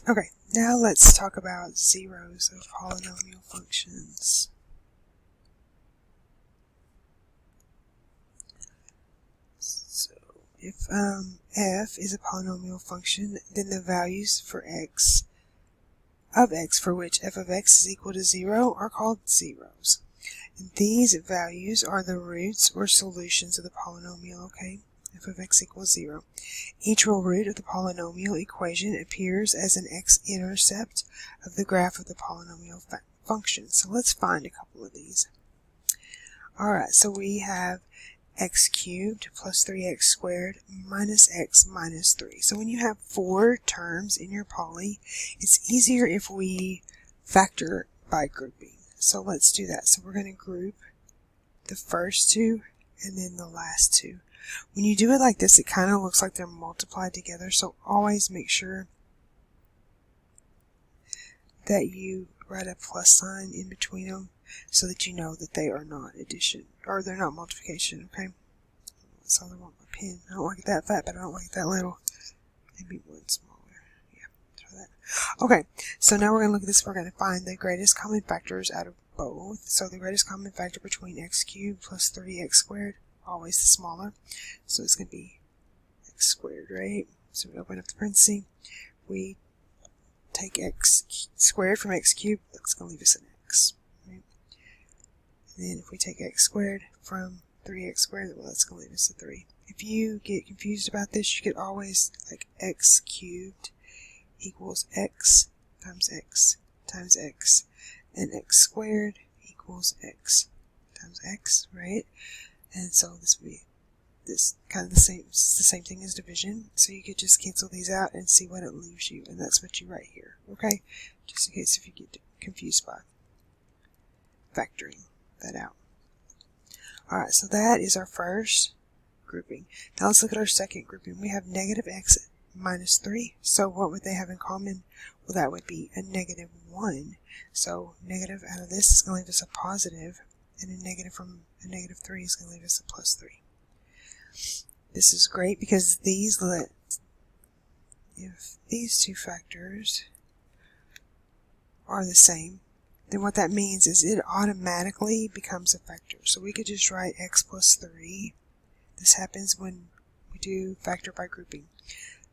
Okay, now let's talk about zeros of polynomial functions. So if f is a polynomial function, then the values for x of x for which f of x is equal to 0 are called zeros. And these values are the roots or solutions of the polynomial, okay? F of x equals 0. Each real root of the polynomial equation appears as an x-intercept of the graph of the polynomial function. So let's find a couple of these. Alright, so we have x cubed plus 3x squared minus x minus 3. So when you have 4 terms in your poly, it's easier if we factor by grouping. So let's do that. So we're going to group the first two and then the last two. When you do it like this, it kind of looks like they're multiplied together, so always make sure that you write a plus sign in between them so that you know that they are not addition, or they're not multiplication, okay? That's all I want my pen. I don't like it that fat, but I don't like it that little. Maybe one smaller. Yeah, try that. Okay, so now we're going to look at this. We're going to find the greatest common factors out of both. So the greatest common factor between x cubed plus 3x squared, always the smaller. So it's going to be x squared, right? So we open up the parenthesis. We take x squared from x cubed. That's going to leave us an x, right? And then if we take x squared from 3x squared, well, that's going to leave us a 3. If you get confused about this, you could always, like, x cubed equals x times x times x, and x squared equals x times x, right? And so this would be this kind of the same. It's the same thing as division. So you could just cancel these out and see what it leaves you, and that's what you write here. Okay, just in case if you get confused by factoring that out. All right, so that is our first grouping. Now let's look at our second grouping. We have negative x minus 3. So what would they have in common? Well, that would be a negative 1. So negative out of this is going to leave us a positive, and a negative from a negative 3 is going to leave us a plus 3. This is great because if these two factors are the same, then what that means is it automatically becomes a factor. So we could just write x plus 3. This happens when we do factor by grouping.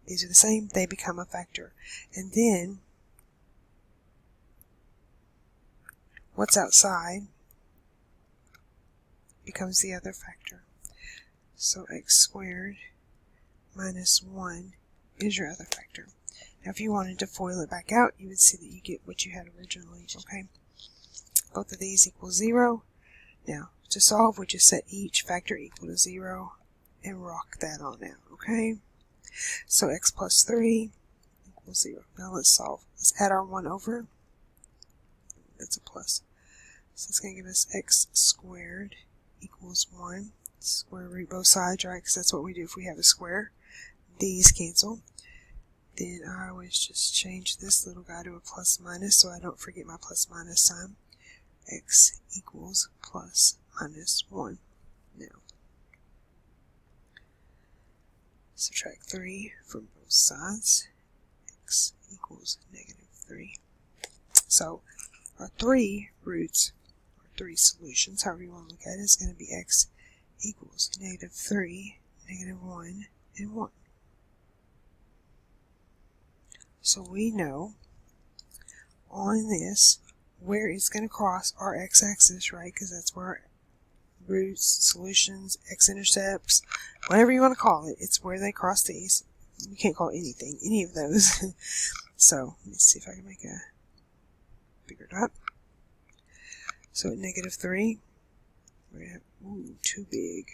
These are the same, they become a factor. And then what's outside becomes the other factor. So x squared minus 1 is your other factor. Now if you wanted to FOIL it back out, you would see that you get what you had originally, okay? Both of these equal 0. Now, to solve, we just set each factor equal to 0 and rock that on out, okay? So x plus 3 equals 0. Now let's solve. Let's add our 1 over. That's a plus. So it's going to give us x squared equals 1. Square root both sides, right? Because that's what we do if we have a square. These cancel. Then I always just change this little guy to a plus minus so I don't forget my plus minus sign. X equals plus minus 1. Now, subtract 3 from both sides. X equals negative 3. So our 3 roots, or 3 solutions, however you want to look at it, is going to be x equals negative 3, negative 1, and 1. So we know on this where it's going to cross our x-axis, right? Because that's where our roots, solutions, x-intercepts, whatever you want to call it, it's where they cross these. You can't call it anything, any of those. So let me see if I can make a bigger dot. So at negative 3, we're going to have, ooh, too big.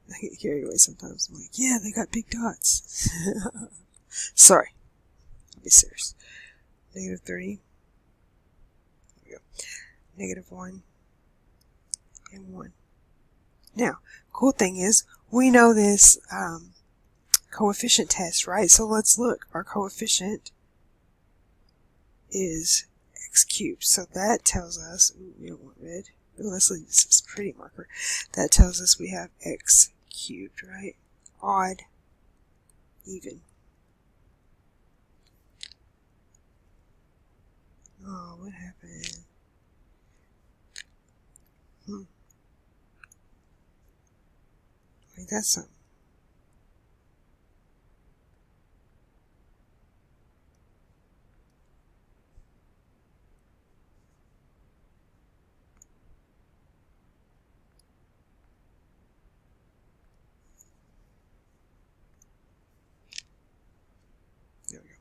I get carried away sometimes. I'm like, yeah, they got big dots. Sorry. I'll be serious. Negative 3. There we go. Negative 1 and 1. Now, cool thing is, we know this coefficient test, right? So let's look. Our coefficient is x cubed. So that tells us, ooh, we don't want red. Ooh, let's leave this as a pretty marker. That tells us we have x cubed, right? Odd, even. Oh, what happened? Wait, that's something. There we go.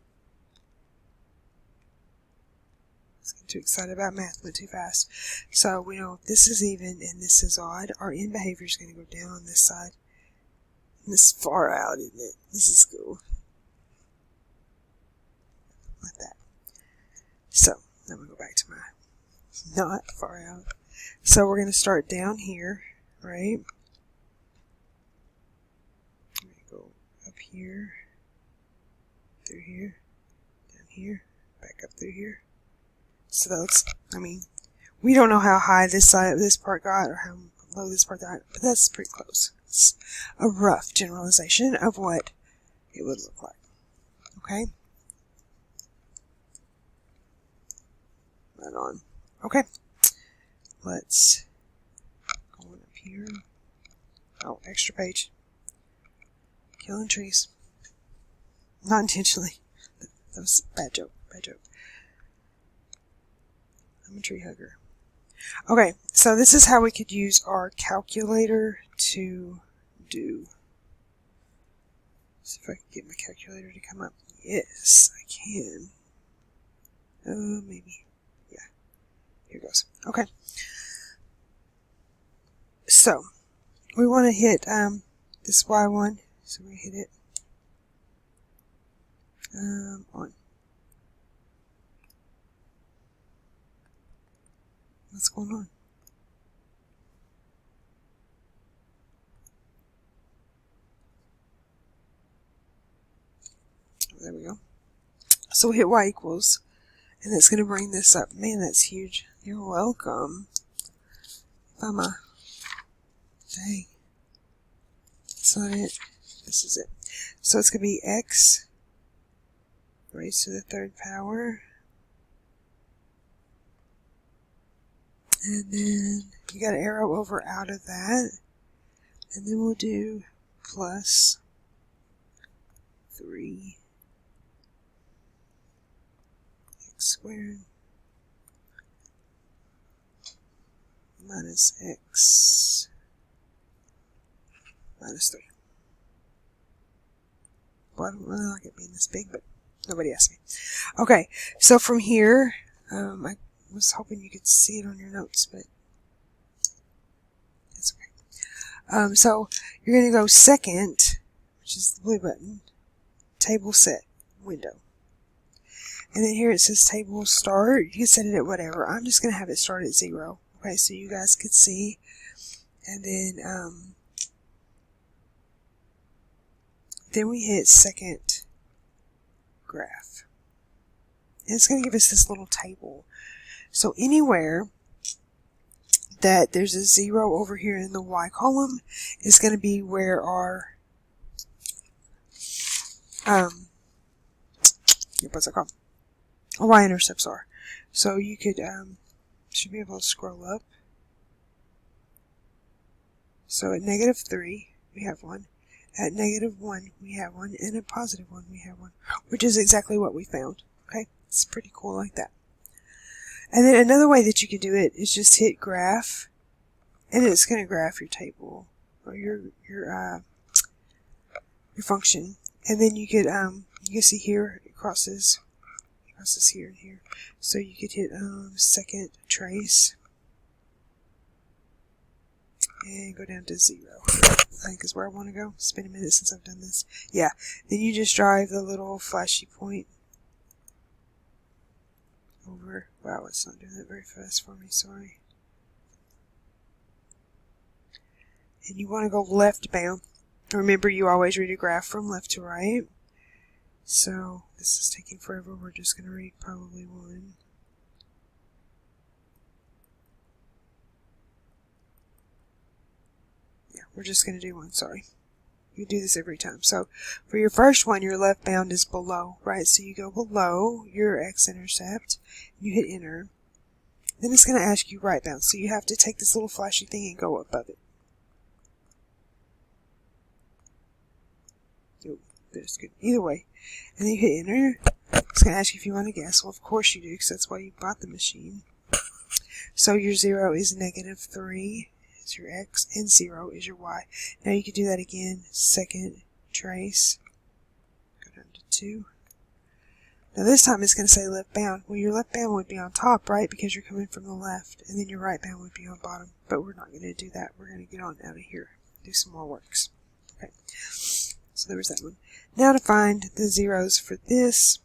Let's get too excited about math, went too fast. So we know if this is even and this is odd, our end behavior is going to go down on this side. And this is far out, isn't it? This is cool. Like that. So, I'm going to go back to my not far out. So we're going to start down here, right? I'm going to go up here, through here, down here, back up through here. So that's, I mean, we don't know how high this part got or how low this part got, but that's pretty close. It's a rough generalization of what it would look like. Okay? Right on. Okay. Let's go on up here. Oh, extra page. Killing trees. Not intentionally. That was a bad joke. Bad joke. I'm a tree hugger. Okay, so this is how we could use our calculator to do. See if I can get my calculator to come up. Yes, I can. Maybe. Yeah. Here goes. Okay. So, we want to hit this Y1. So we hit it on. What's going on? There we go. So we hit Y equals, and that's going to bring this up. Man, that's huge. You're welcome. Dang. That's not it. This is it. So it's going to be X raised to the third power. And then you got to arrow over out of that. And then we'll do plus 3 x squared minus x minus 3. Well, I don't really like it being this big, but nobody asked me. Okay, so from here, I was hoping you could see it on your notes, but it's okay. So you're going to go second, which is the blue button, table set, window. And then here it says table start. You can set it at whatever. I'm just going to have it start at 0. Okay, so you guys could see. And then we hit second graph. And it's going to give us this little table. So anywhere that there's a 0 over here in the Y column is going to be where our what's it called? Our y-intercepts are. So you could should be able to scroll up. So at -3 we have 1. At -1 we have 1, and at +1 we have 1, which is exactly what we found. Okay, it's pretty cool like that. And then another way that you can do it is just hit graph, and it's going to graph your table or your function. And then you could you can see here it crosses here and here. So you could hit second trace and go down to 0. I think is where I want to go. It's been a minute since I've done this. Yeah. Then you just drive the little flashy point over. Wow, it's not doing that very fast for me, sorry. And you want to go left bound. Remember, you always read a graph from left to right. So this is taking forever. We're just going to read probably 1. Yeah, we're just going to do 1, sorry. You do this every time. So for your first one, your left bound is below, right? So you go below your x-intercept, you hit enter. Then it's going to ask you right bound. So you have to take this little flashy thing and go above it. Oh, that's good. Either way. And then you hit enter. It's going to ask you if you want to guess. Well, of course you do, because that's why you bought the machine. So your 0 is -3. Is your x, and 0 is your y. Now you can do that again. Second trace. Go down to 2. Now this time it's going to say left bound. Well, your left bound would be on top, right? Because you're coming from the left. And then your right bound would be on bottom. But we're not going to do that. We're going to get on out of here. Do some more works. Okay. So there was that one. Now to find the zeros for this.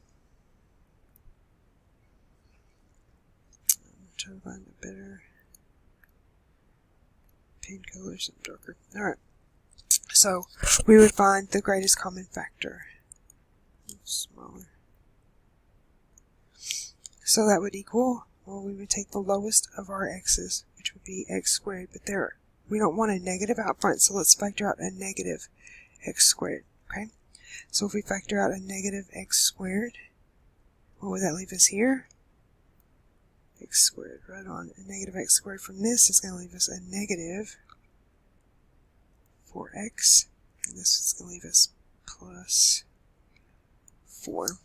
I'm trying to find a better pen color, something darker. Alright. So we would find the greatest common factor. Smaller. So that would equal, well, we would take the lowest of our x's, which would be x squared, but there, we don't want a negative out front, so let's factor out a negative x squared, okay? So if we factor out a negative x squared, what would that leave us here? X squared, right on. A negative x squared from this is going to leave us a negative 4x, and this is going to leave us plus 4.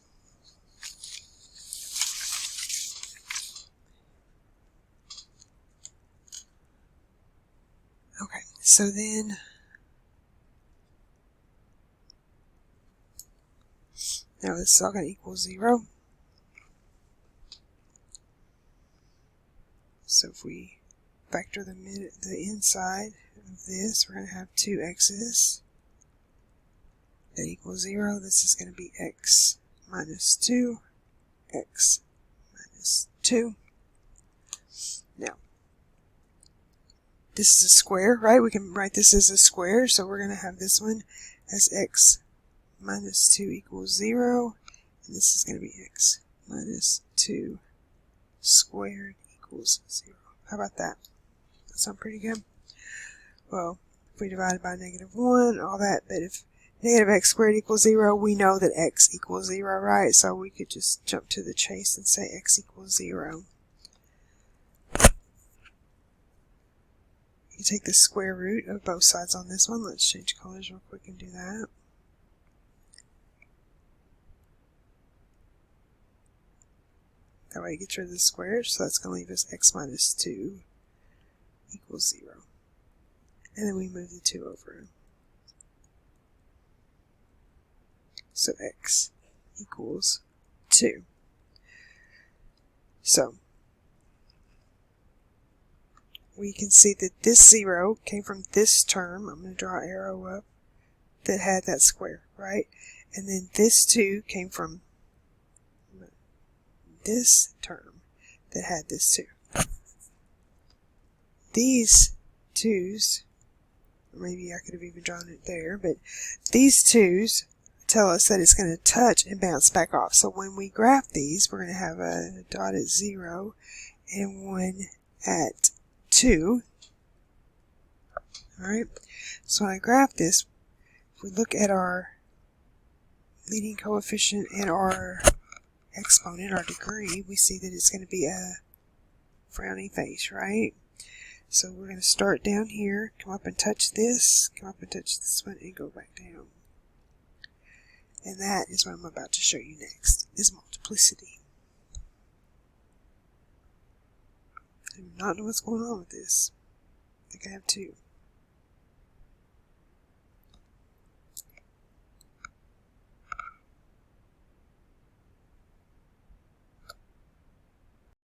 Okay, so then now this is all going to equal 0. So if we factor the inside of this, we're going to have 2 x's. That equals 0. This is going to be x minus 2, x minus 2. Now, this is a square, right? We can write this as a square, so we're going to have this one as x minus 2 equals 0, and this is going to be x minus 2 squared equals 0. How about that? That sound pretty good? Well, if we divide it by -1, all that, but if negative x squared equals 0, we know that x equals 0, right? So we could just jump to the chase and say x equals 0. You take the square root of both sides on this one. Let's change colors real quick and do that. That way it gets rid of the squares, so that's going to leave us x minus 2 equals 0. And then we move the 2 over. So x equals 2. So we can see that this 0 came from this term. I'm going to draw an arrow up that had that square, right? And then this 2 came from this term that had this 2. These 2's, maybe I could have even drawn it there, but these 2's tell us that it's going to touch and bounce back off. So when we graph these, we're going to have a dot at 0 and one at 2. Alright, so when I graph this, if we look at our leading coefficient and our exponent, our degree, we see that it's going to be a frowny face, right? So we're going to start down here, come up and touch this, come up and touch this one, and go back down. And that is what I'm about to show you next, is multiplicity. I do not know what's going on with this. I think I have 2.